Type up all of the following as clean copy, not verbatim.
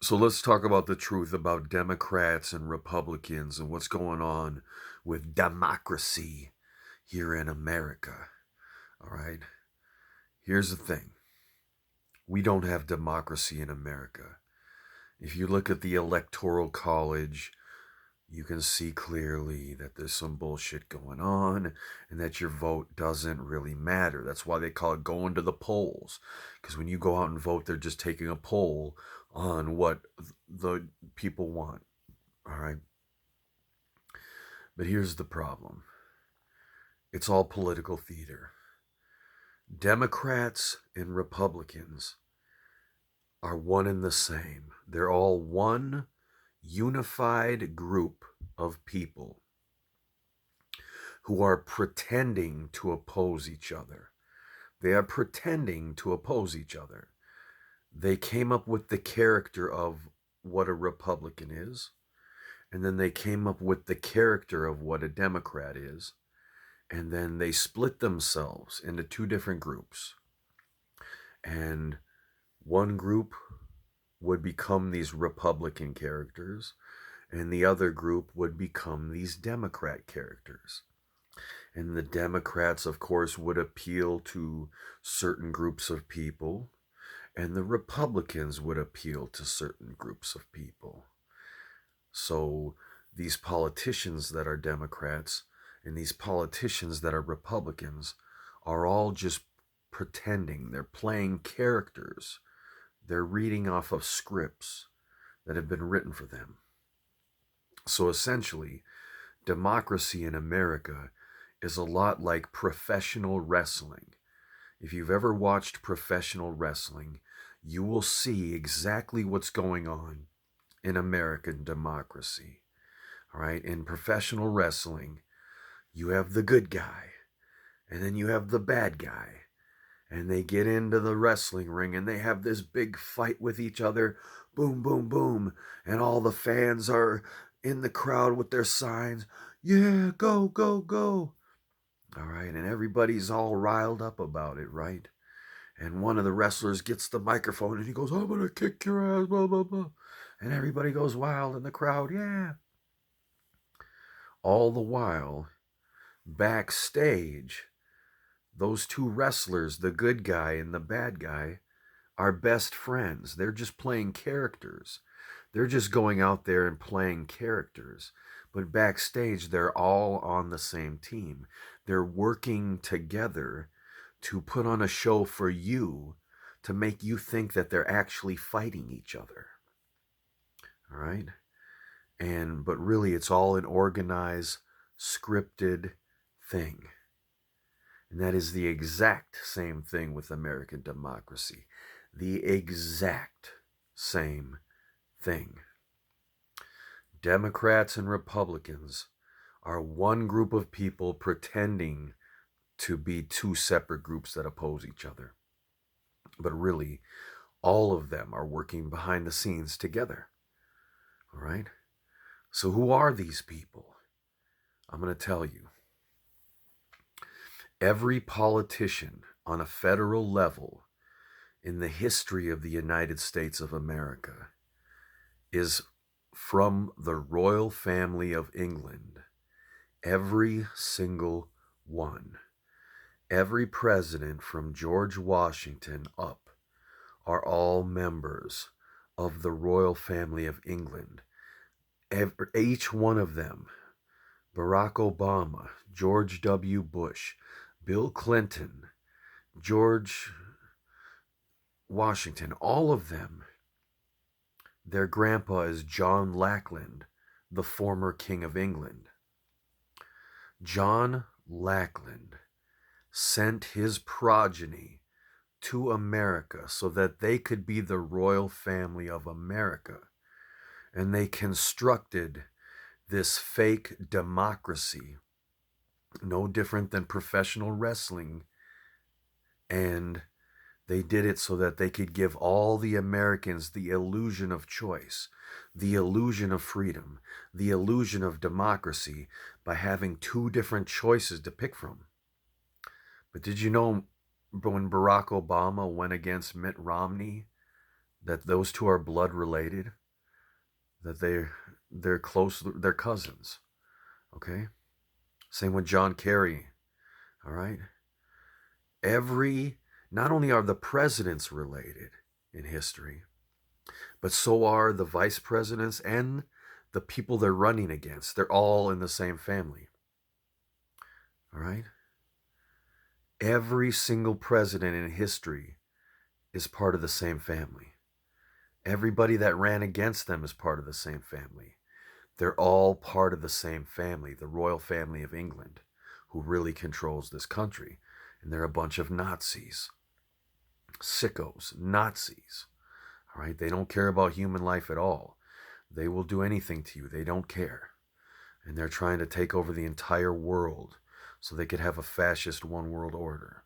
So let's talk about the truth about Democrats and Republicans and what's going on with democracy here in America. All right. Here's the thing, we don't have democracy in America. If you look at the Electoral College, you can see clearly that there's some bullshit going on and that your vote doesn't really matter. That's why they call it going to the polls. Because when you go out and vote, they're just taking a poll on what the people want. All right. But here's the problem, it's all political theater. Democrats and Republicans are one and the same. They're all one unified group of people who are pretending to oppose each other. They are pretending to oppose each other. They came up with the character of what a Republican is, and then they came up with the character of what a Democrat is, and then they split themselves into two different groups. And one group would become these Republican characters, and the other group would become these Democrat characters. And the Democrats, of course, would appeal to certain groups of people, and the Republicans would appeal to certain groups of people. So these politicians that are Democrats and these politicians that are Republicans are all just pretending. They're playing characters. They're reading off of scripts that have been written for them. So essentially, democracy in America is a lot like professional wrestling. If you've ever watched professional wrestling, you will see exactly what's going on in American democracy. All right, in professional wrestling, you have the good guy, and then you have the bad guy. And they get into the wrestling ring and they have this big fight with each other. Boom, boom, boom. And all the fans are in the crowd with their signs. Yeah, go, go, go. All right, and everybody's all riled up about it, right? And one of the wrestlers gets the microphone and he goes, I'm going to kick your ass, blah, blah, blah. And everybody goes wild in the crowd, yeah. All the while, backstage, those two wrestlers, the good guy and the bad guy, are best friends. They're just playing characters. They're just going out there and playing characters. But backstage, they're all on the same team. They're working together to put on a show for you to make you think that they're actually fighting each other. All right? But really it's all an organized, scripted thing. And that is the exact same thing with American democracy. The exact same thing. Democrats and Republicans are one group of people pretending to be two separate groups that oppose each other. But really, all of them are working behind the scenes together. All right? So, who are these people? I'm going to tell you. Every politician on a federal level in the history of the United States of America is from the royal family of England. Every single one. Every president from George Washington up are all members of the royal family of England. Each one of them, Barack Obama, George W. Bush, Bill Clinton, George Washington, all of them, their grandpa is John Lackland, the former King of England. John Lackland sent his progeny to America so that they could be the royal family of America. And they constructed this fake democracy, no different than professional wrestling. And they did it so that they could give all the Americans the illusion of choice, the illusion of freedom, the illusion of democracy by having two different choices to pick from. But did you know when Barack Obama went against Mitt Romney, that those two are blood related, that they're close, they're cousins. Okay? Same with John Kerry. All right? Not only are the presidents related in history, but so are the vice presidents and the people they're running against. They're all in the same family. All right? Every single president in history is part of the same family. Everybody that ran against them is part of the same family. They're all part of the same family, the royal family of England, who really controls this country. And they're a bunch of Nazis, sickos, Nazis. All right? They don't care about human life at all. They will do anything to you. They don't care. And they're trying to take over the entire world so they could have a fascist one world order.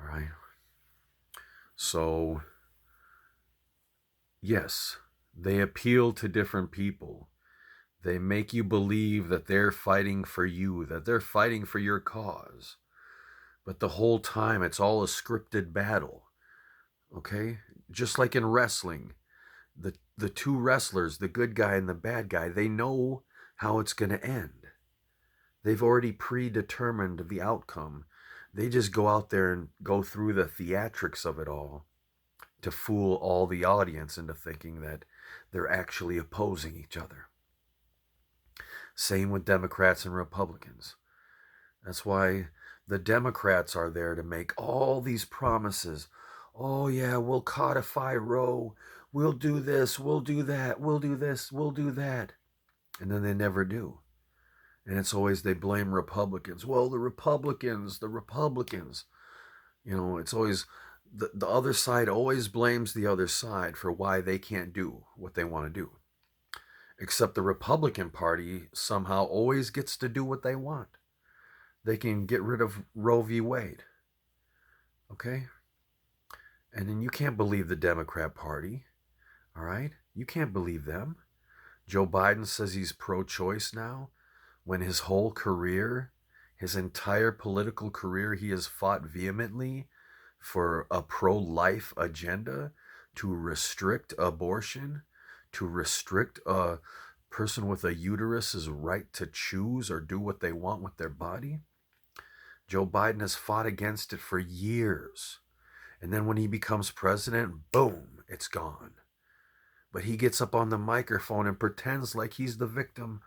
All right? So, yes, they appeal to different people. They make you believe that they're fighting for you, that they're fighting for your cause. But the whole time, it's all a scripted battle. Okay? Just like in wrestling, the two wrestlers, the good guy and the bad guy, they know how it's going to end. They've already predetermined the outcome. They just go out there and go through the theatrics of it all to fool all the audience into thinking that they're actually opposing each other. Same with Democrats and Republicans. That's why the Democrats are there to make all these promises. Oh yeah, we'll codify Roe. We'll do this, we'll do that, we'll do this, we'll do that. And then they never do. And it's always they blame Republicans. Well, the Republicans. You know, it's always the other side always blames the other side for why they can't do what they want to do. Except the Republican Party somehow always gets to do what they want. They can get rid of Roe v. Wade. Okay? And then you can't believe the Democrat Party. All right? You can't believe them. Joe Biden says he's pro-choice now, when his whole career, his entire political career, he has fought vehemently for a pro-life agenda to restrict abortion, to restrict a person with a uterus's right to choose or do what they want with their body. Joe Biden has fought against it for years. And then when he becomes president, boom, it's gone. But he gets up on the microphone and pretends like he's the victim.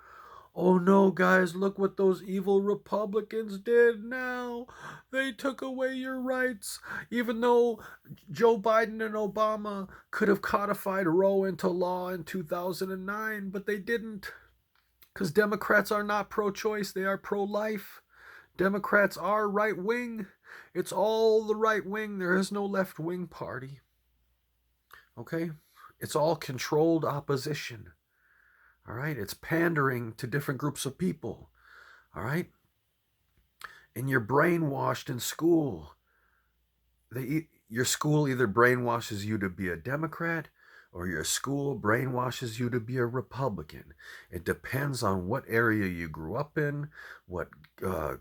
Oh no, guys, look what those evil Republicans did now. They took away your rights. Even though Joe Biden and Obama could have codified Roe into law in 2009, but they didn't. Because Democrats are not pro-choice, they are pro-life. Democrats are right-wing. It's all the right wing. There is no left-wing party. Okay? It's all controlled opposition. All right? It's pandering to different groups of people. All right? And you're brainwashed in school. Your school either brainwashes you to be a Democrat or your school brainwashes you to be a Republican. It depends on what area you grew up in, what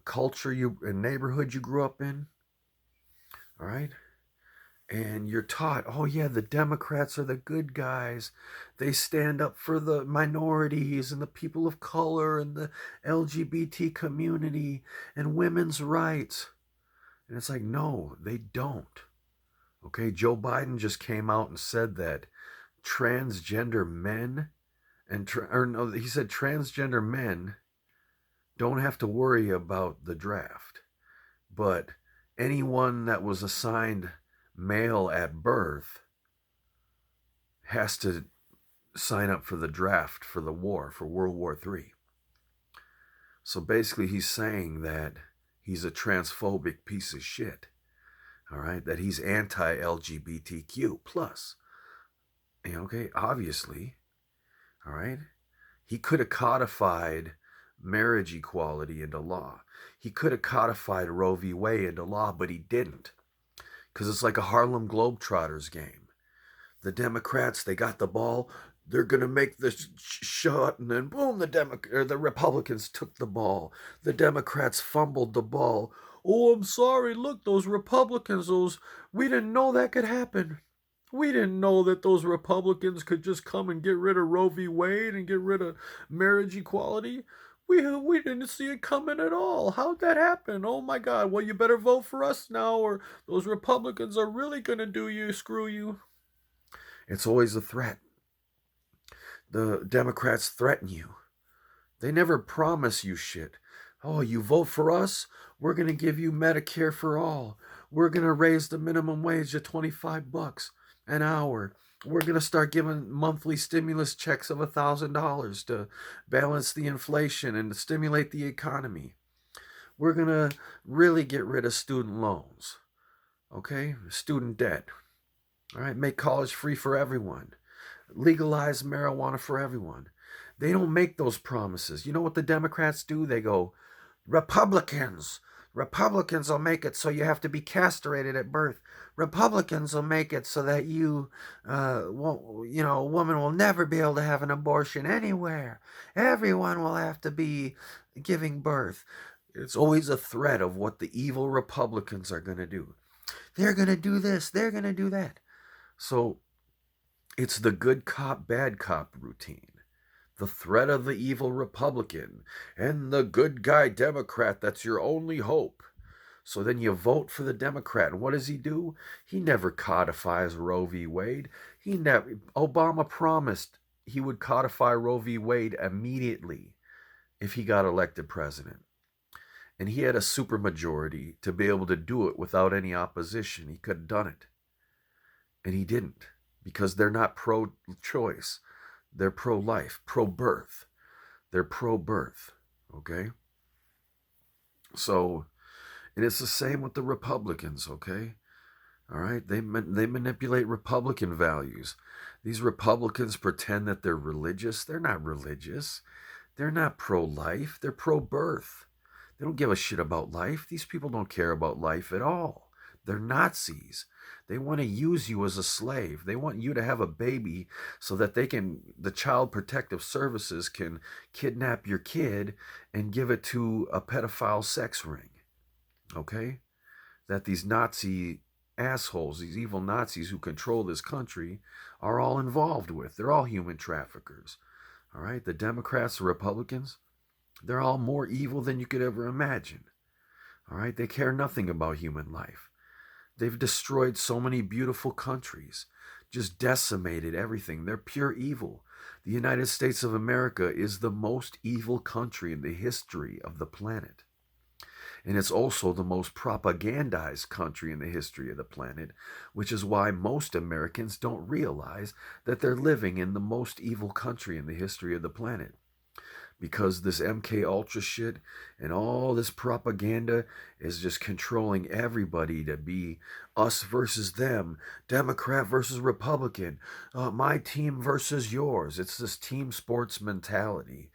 culture and neighborhood you grew up in. All right? And you're taught, oh yeah, the Democrats are the good guys. They stand up for the minorities and the people of color and the LGBT community and women's rights. And it's like, no, they don't. Okay, Joe Biden just came out and said that transgender men he said transgender men don't have to worry about the draft. But anyone that was assigned male at birth has to sign up for the draft for the war, for World War III. So basically he's saying that he's a transphobic piece of shit. All right, that he's anti-LGBTQ plus. Okay, obviously. All right, he could have codified marriage equality into law. He could have codified Roe v. Wade into law, but he didn't. Because it's like a Harlem Globetrotters game. The Democrats, they got the ball. They're going to make this shot, and then boom, the Republicans took the ball. The Democrats fumbled the ball. Oh, I'm sorry. Look, those Republicans, we didn't know that could happen. We didn't know that those Republicans could just come and get rid of Roe v. Wade and get rid of marriage equality. We didn't see it coming at all. How'd that happen? Oh my God. Well, you better vote for us now, or those Republicans are really going to do you, screw you. It's always a threat. The Democrats threaten you. They never promise you shit. Oh, you vote for us, we're going to give you Medicare for all. We're going to raise the minimum wage to $25 an hour. We're going to start giving monthly stimulus checks of $1,000 to balance the inflation and to stimulate the economy. We're going to really get rid of student loans. Okay? Student debt. All right? Make college free for everyone. Legalize marijuana for everyone. They don't make those promises. You know what the Democrats do? They go, Republicans will make it so you have to be castrated at birth. Republicans will make it so that a woman will never be able to have an abortion anywhere. Everyone will have to be giving birth. It's always a threat of what the evil Republicans are going to do. They're going to do this. They're going to do that. So it's the good cop, bad cop routine. The threat of the evil Republican and the good guy Democrat that's your only hope. So then you vote for the Democrat. And what does he do? He never codifies Roe v. Wade. Obama promised he would codify Roe v. Wade immediately if he got elected president. And he had a supermajority to be able to do it without any opposition. He could have done it. And he didn't, because they're not pro-choice. They're pro-life, pro-birth. They're pro-birth, okay? So, and it's the same with the Republicans, okay? All right? They manipulate Republican values. These Republicans pretend that they're religious. They're not religious. They're not pro-life. They're pro-birth. They don't give a shit about life. These people don't care about life at all. They're Nazis. They want to use you as a slave. They want you to have a baby so that the Child Protective Services can kidnap your kid and give it to a pedophile sex ring. Okay? That these Nazi assholes, these evil Nazis who control this country, are all involved with. They're all human traffickers. All right? The Democrats, the Republicans, they're all more evil than you could ever imagine. All right? They care nothing about human life. They've destroyed so many beautiful countries, just decimated everything. They're pure evil. The United States of America is the most evil country in the history of the planet. And it's also the most propagandized country in the history of the planet, which is why most Americans don't realize that they're living in the most evil country in the history of the planet. Because this MK Ultra shit and all this propaganda is just controlling everybody to be us versus them, Democrat versus Republican, my team versus yours. It's this team sports mentality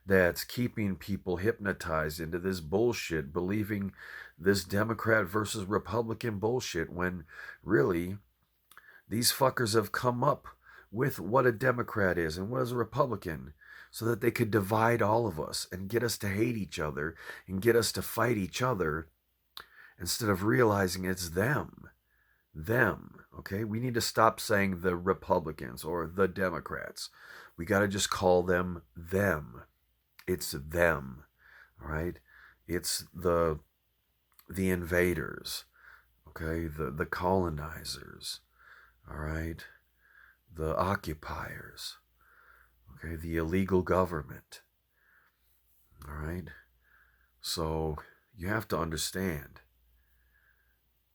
that's keeping people hypnotized into this bullshit, believing this Democrat versus Republican bullshit, when really these fuckers have come up with what a Democrat is and what is a Republican, so that they could divide all of us and get us to hate each other and get us to fight each other, instead of realizing it's them. Okay? We need to stop saying the Republicans or the Democrats. We got to just call them them. It's them. All right? It's the invaders. Okay? The colonizers. All right? The occupiers. Okay, the illegal government. All right? So you have to understand,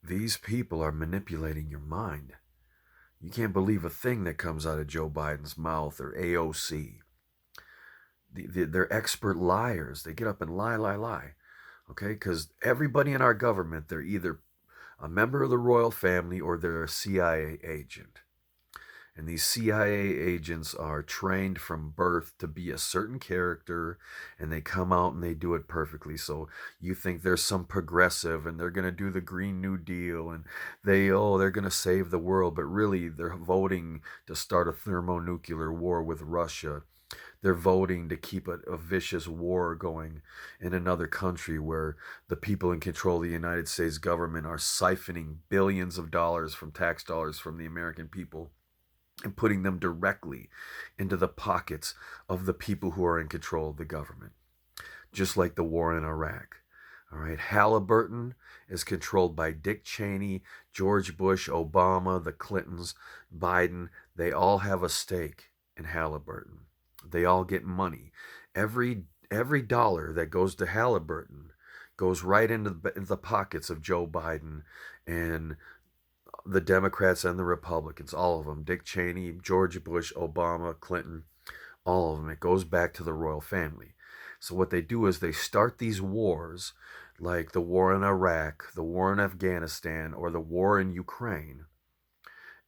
these people are manipulating your mind. You can't believe a thing that comes out of Joe Biden's mouth or AOC. They're expert liars. They get up and lie. Okay? Because everybody in our government, they're either a member of the royal family or they're a CIA agent. And these CIA agents are trained from birth to be a certain character, and they come out and they do it perfectly. So you think there's some progressive and they're going to do the Green New Deal and they're going to save the world, but really they're voting to start a thermonuclear war with Russia. They're voting to keep a vicious war going in another country where the people in control of the United States government are siphoning billions of dollars from tax dollars from the American people and putting them directly into the pockets of the people who are in control of the government, just like the war in Iraq. All right, Halliburton is controlled by Dick Cheney, George Bush, Obama, the Clintons, Biden. They all have a stake in Halliburton. They all get money. Every dollar that goes to Halliburton goes right into the pockets of Joe Biden and the Democrats and the Republicans, all of them. Dick Cheney, George Bush, Obama, Clinton, all of them. It goes back to the royal family. So what they do is they start these wars, like the war in Iraq, the war in Afghanistan, or the war in Ukraine,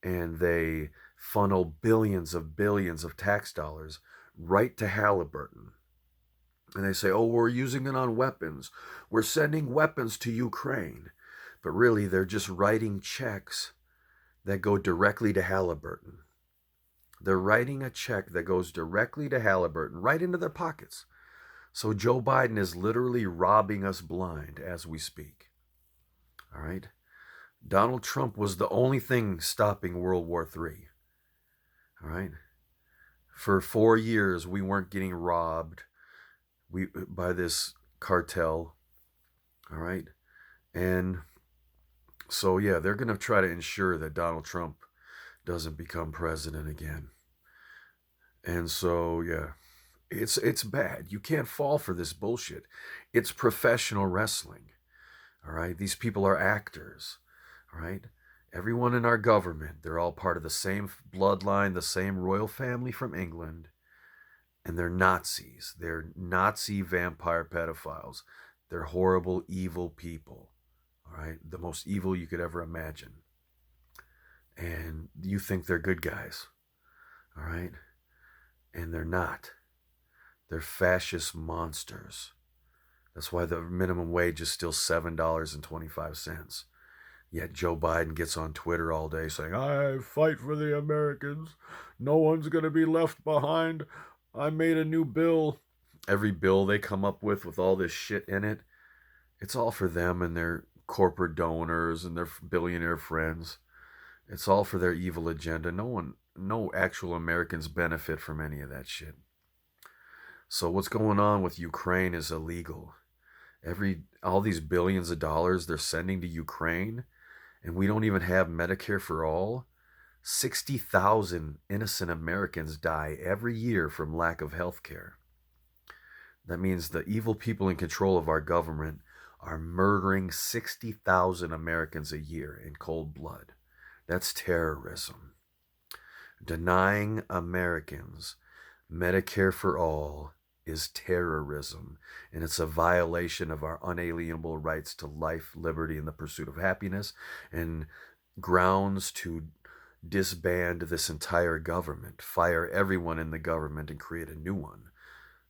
and they funnel billions of tax dollars right to Halliburton. And they say, oh, we're using it on weapons. We're sending weapons to Ukraine. But really, they're just writing checks that go directly to Halliburton. They're writing a check that goes directly to Halliburton, right into their pockets. So Joe Biden is literally robbing us blind as we speak. All right? Donald Trump was the only thing stopping World War III. All right? For 4 years, we weren't getting robbed by this cartel. All right? And so, yeah, they're going to try to ensure that Donald Trump doesn't become president again. And so, yeah, it's bad. You can't fall for this bullshit. It's professional wrestling. All right? These people are actors. All right? Everyone in our government, they're all part of the same bloodline, the same royal family from England, and they're Nazis. They're Nazi vampire pedophiles. They're horrible, evil people. All right? The most evil you could ever imagine. And you think they're good guys. All right? And they're not. They're fascist monsters. That's why the minimum wage is still $7.25. Yet Joe Biden gets on Twitter all day saying, I fight for the Americans. No one's going to be left behind. I made a new bill. Every bill they come up with all this shit in it, it's all for them and their corporate donors and their billionaire friends. It's all for their evil agenda. No actual Americans benefit from any of that shit. So what's going on with Ukraine is illegal. All these billions of dollars they're sending to Ukraine, and we don't even have Medicare for all. 60,000 innocent Americans die every year from lack of health care. That means the evil people in control of our government are murdering 60,000 Americans a year in cold blood. That's terrorism. Denying Americans Medicare for all is terrorism, and it's a violation of our unalienable rights to life, liberty, and the pursuit of happiness, and grounds to disband this entire government, fire everyone in the government, and create a new one,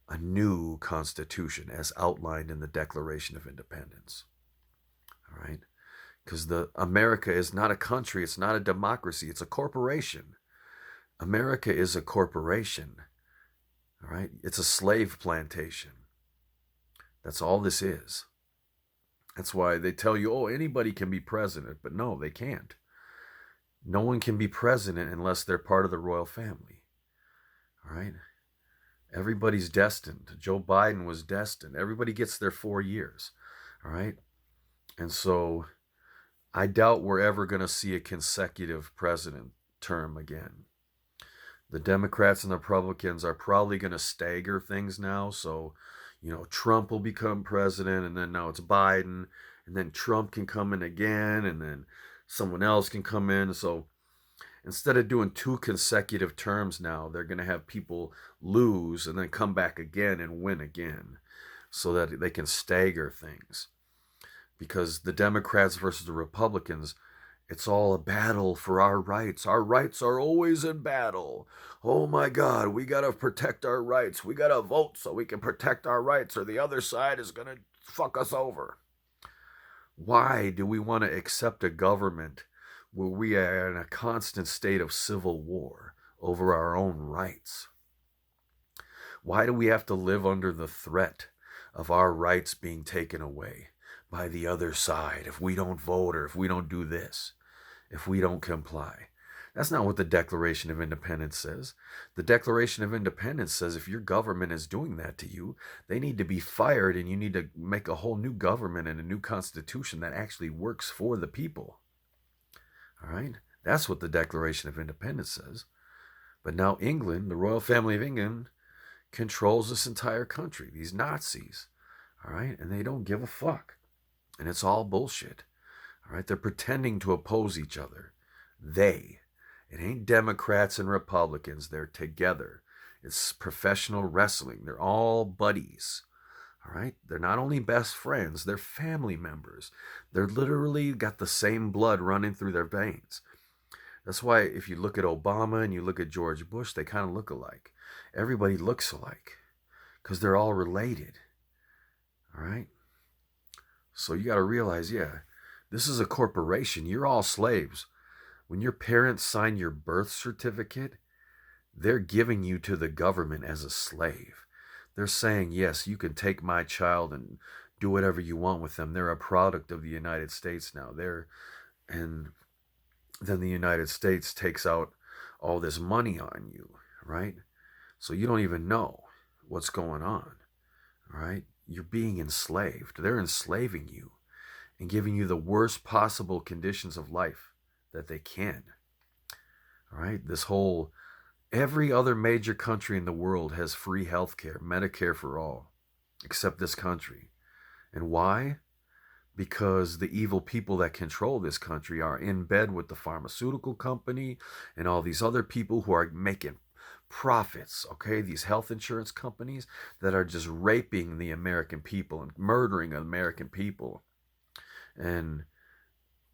a new constitution as outlined in the Declaration of Independence. All right? Because America is not a country, it's not a democracy, it's a corporation. America is a corporation. All right? It's a slave plantation. That's all this is. That's why they tell you, oh, anybody can be president. But no, they can't. No one can be president unless they're part of the royal family. All right? Everybody's destined. Joe Biden was destined. Everybody gets their 4 years. All right? And so I doubt we're ever going to see a consecutive president term again. The Democrats and the Republicans are probably going to stagger things now. So, Trump will become president, and then now it's Biden, and then Trump can come in again, and then someone else can come in. So instead of doing 2 consecutive terms now, they're going to have people lose and then come back again and win again so that they can stagger things. Because the Democrats versus the Republicans, It's all a battle for our rights. Our rights are always in battle. Oh my God, we gotta protect our rights. We gotta vote so we can protect our rights, or the other side is gonna fuck us over. Why do we want to accept a government where we are in a constant state of civil war over our own rights? Why do we have to live under the threat of our rights being taken away by the other side if we don't vote, or if we don't do this, if we don't comply? That's not what the Declaration of Independence says. The Declaration of Independence says if your government is doing that to you, they need to be fired, and you need to make a whole new government and a new constitution that actually works for the people. All right? That's what the Declaration of Independence says. But now England, the royal family of England, controls this entire country, these Nazis. All right? And they don't give a fuck. And it's all bullshit. All right? They're pretending to oppose each other. It ain't Democrats and Republicans. They're together. It's professional wrestling. They're all buddies. All right? They're not only best friends, they're family members. They're literally got the same blood running through their veins. That's why if you look at Obama and you look at George Bush, they kind of look alike. Everybody looks alike because they're all related. All right? So you got to realize, this is a corporation. You're all slaves. When your parents sign your birth certificate, they're giving you to the government as a slave. They're saying, yes, you can take my child and do whatever you want with them. They're a product of the United States now. And then the United States takes out all this money on you, right? So you don't even know what's going on, right? You're being enslaved. They're enslaving you and giving you the worst possible conditions of life that they can. All right? Every other major country in the world has free health care, Medicare for all, except this country. And why? Because the evil people that control this country are in bed with the pharmaceutical company and all these other people who are making profits, okay? These health insurance companies that are just raping the American people and murdering American people. And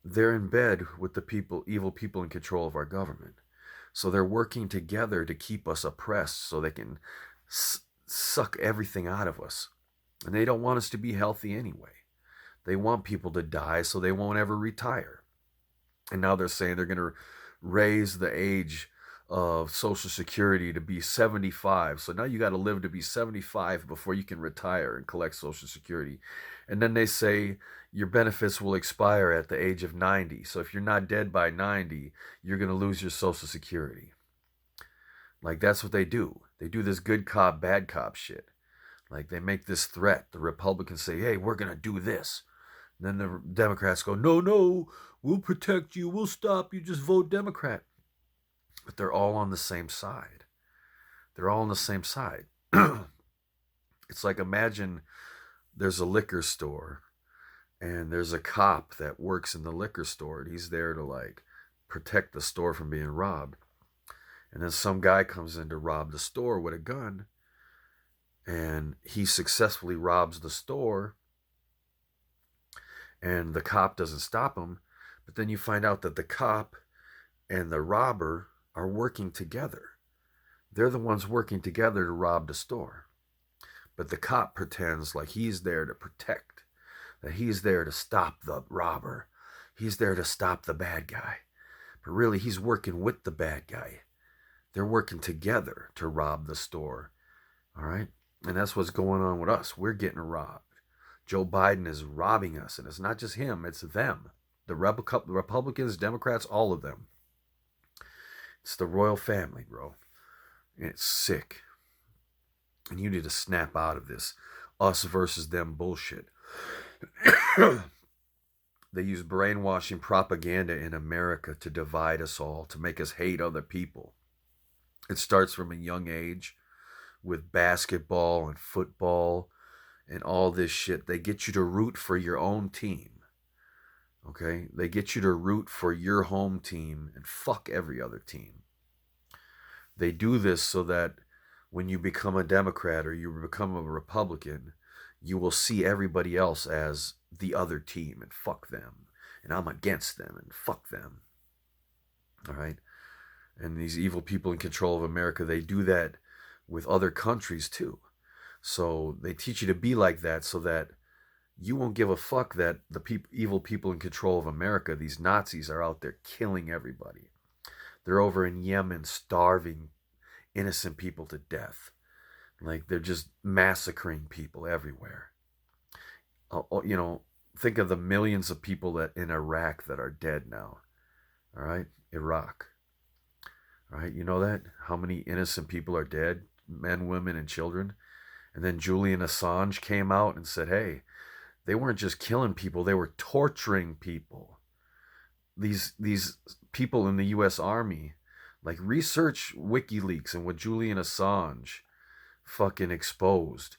they're in bed with the evil people in control of our government. So they're working together to keep us oppressed so they can suck everything out of us. And they don't want us to be healthy anyway. They want people to die so they won't ever retire. And now they're saying they're going to raise the age of Social Security to be 75. So now you got to live to be 75 before you can retire and collect Social Security. And then they say your benefits will expire at the age of 90. So if you're not dead by 90, you're going to lose your Social Security. Like, that's what they do. They do this good cop, bad cop shit. Like, they make this threat. The Republicans say, hey, we're going to do this. And then the Democrats go, no, we'll protect you. We'll stop you. Just vote Democrat. But they're all on the same side. They're all on the same side. It's like, imagine there's a liquor store and there's a cop that works in the liquor store, and he's there to like protect the store from being robbed. And then some guy comes in to rob the store with a gun, and he successfully robs the store, and the cop doesn't stop him. But then you find out that the cop and the robber are working together. They're the ones working together to rob the store. But the cop pretends like he's there to protect, that he's there to stop the robber. He's there to stop the bad guy. But really, he's working with the bad guy. They're working together to rob the store. All right? And that's what's going on with us. We're getting robbed. Joe Biden is robbing us. And it's not just him, it's them. The Republicans, Democrats, all of them. It's the royal family, bro. And it's sick. And you need to snap out of this us versus them bullshit. They use brainwashing propaganda in America to divide us all, to make us hate other people. It starts from a young age with basketball and football and all this shit. They get you to root for your own team. Okay? They get you to root for your home team and fuck every other team. They do this so that when you become a Democrat or you become a Republican, you will see everybody else as the other team and fuck them. and I'm against them and fuck them. All right. And these evil people in control of America, they do that with other countries too. So they teach you to be like that so that you won't give a fuck that the evil people in control of America, these Nazis, are out there killing everybody. They're over in Yemen starving innocent people to death. Like they're just massacring people everywhere. You know, think of the millions of people that in Iraq that are dead now. All right, Iraq. All right, you know that? How many innocent people are dead? Men, women, and children. And then Julian Assange came out and said, hey, they weren't just killing people, they were torturing people. These people in the US Army, like research WikiLeaks and what Julian Assange fucking exposed.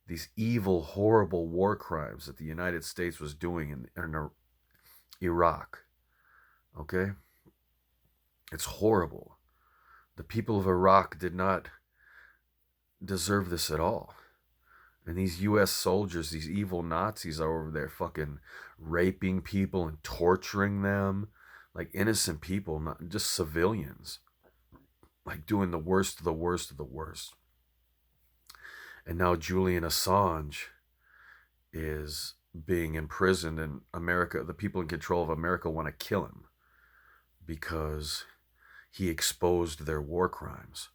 These evil, horrible war crimes that the United States was doing in Iraq. Okay? It's horrible. The people of Iraq did not deserve this at all. And these US soldiers, these evil Nazis, are over there fucking raping people and torturing them. Like innocent people, not just civilians. Like doing the worst of the worst of the worst. And now Julian Assange is being imprisoned, and America, the people in control of America, want to kill him because he exposed their war crimes.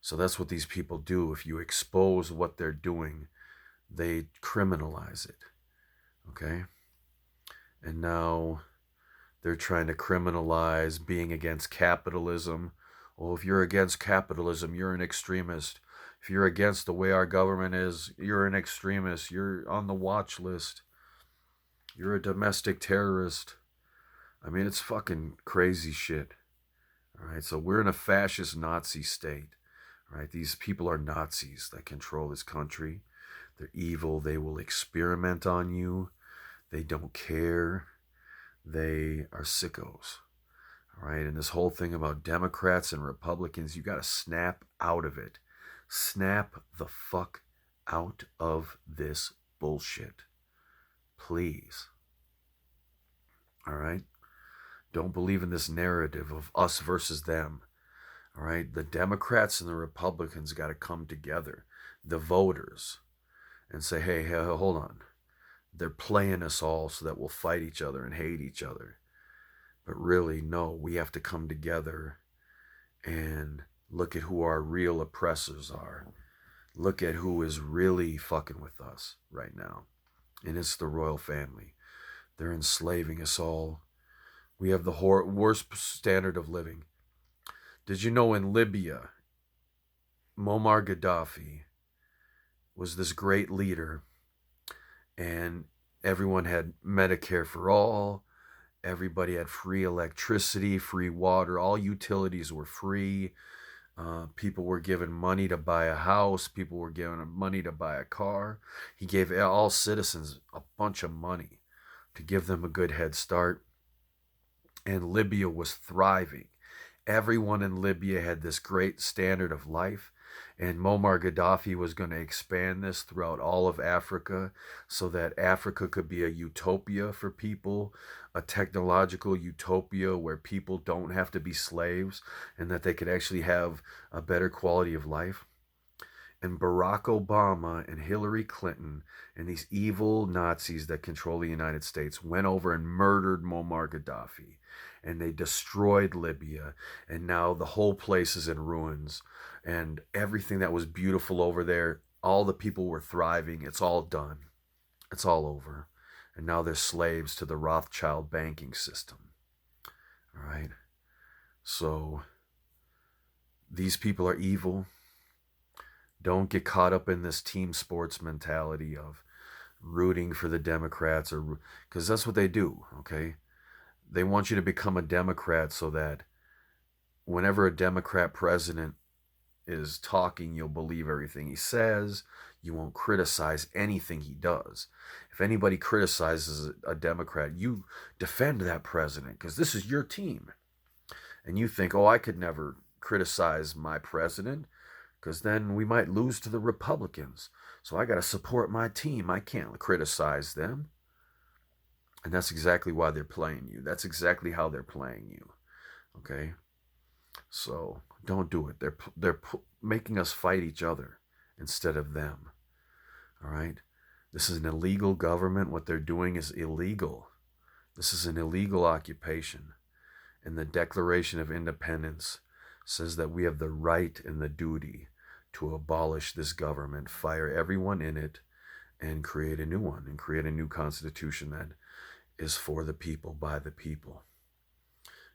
So that's what these people do. If you expose what they're doing, they criminalize it. Okay? And now they're trying to criminalize being against capitalism. Well, if you're against capitalism, you're an extremist. If you're against the way our government is, you're an extremist. You're on the watch list. You're a domestic terrorist. I mean, it's fucking crazy shit. All right, so we're in a fascist Nazi state. All right, these people are Nazis that control this country. They're evil. They will experiment on you. They don't care. They are sickos. All right, and this whole thing about Democrats and Republicans, you got to snap out of it. Snap the fuck out of this bullshit. Please. All right? Don't believe in this narrative of us versus them. All right? The Democrats and the Republicans got to come together. The voters. And say, hey, hold on. They're playing us all so that we'll fight each other and hate each other. But really, no, we have to come together and look at who our real oppressors are. Look at who is really fucking with us right now. And it's the royal family. They're enslaving us all. We have the worst standard of living. Did you know in Libya, Muammar Gaddafi was this great leader, and everyone had Medicare for all. Everybody had free electricity, free water. All utilities were free. People were given money to buy a house. People were given money to buy a car. He gave all citizens a bunch of money to give them a good head start. And Libya was thriving. Everyone in Libya had this great standard of life. And Muammar Gaddafi was going to expand this throughout all of Africa so that Africa could be a utopia for people, a technological utopia where people don't have to be slaves and that they could actually have a better quality of life. And Barack Obama and Hillary Clinton and these evil Nazis that control the United States went over and murdered Muammar Gaddafi. And they destroyed Libya. And now the whole place is in ruins. And everything that was beautiful over there, all the people were thriving. It's all done. It's all over. And now they're slaves to the Rothschild banking system. All right? So these people are evil. Don't get caught up in this team sports mentality of rooting for the Democrats, or because that's what they do, okay? They want you to become a Democrat so that whenever a Democrat president is talking, you'll believe everything he says. You won't criticize anything he does. If anybody criticizes a Democrat, you defend that president because this is your team. And you think, oh, I could never criticize my president because then we might lose to the Republicans. So I got to support my team. I can't criticize them. And that's exactly why they're playing you. That's exactly how they're playing you. Okay? So don't do it. They're making us fight each other instead of them. All right? This is an illegal government. What they're doing is illegal. This is an illegal occupation. And the Declaration of Independence says that we have the right and the duty to abolish this government, fire everyone in it, and create a new one, and create a new constitution that is for the people, by the people.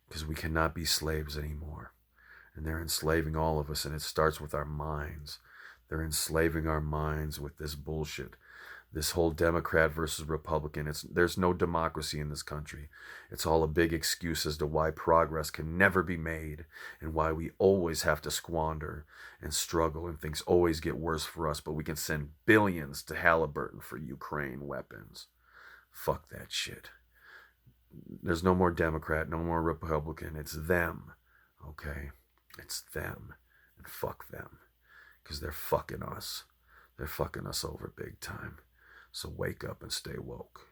Because we cannot be slaves anymore. And they're enslaving all of us, and it starts with our minds. They're enslaving our minds with this bullshit. This whole Democrat versus Republican, there's no democracy in this country. It's all a big excuse as to why progress can never be made and why we always have to squander and struggle and things always get worse for us, but we can send billions to Halliburton for Ukraine weapons. Fuck that shit. There's no more Democrat, no more Republican. It's them, okay? It's them. And fuck them. Because they're fucking us. They're fucking us over big time. So wake up and stay woke.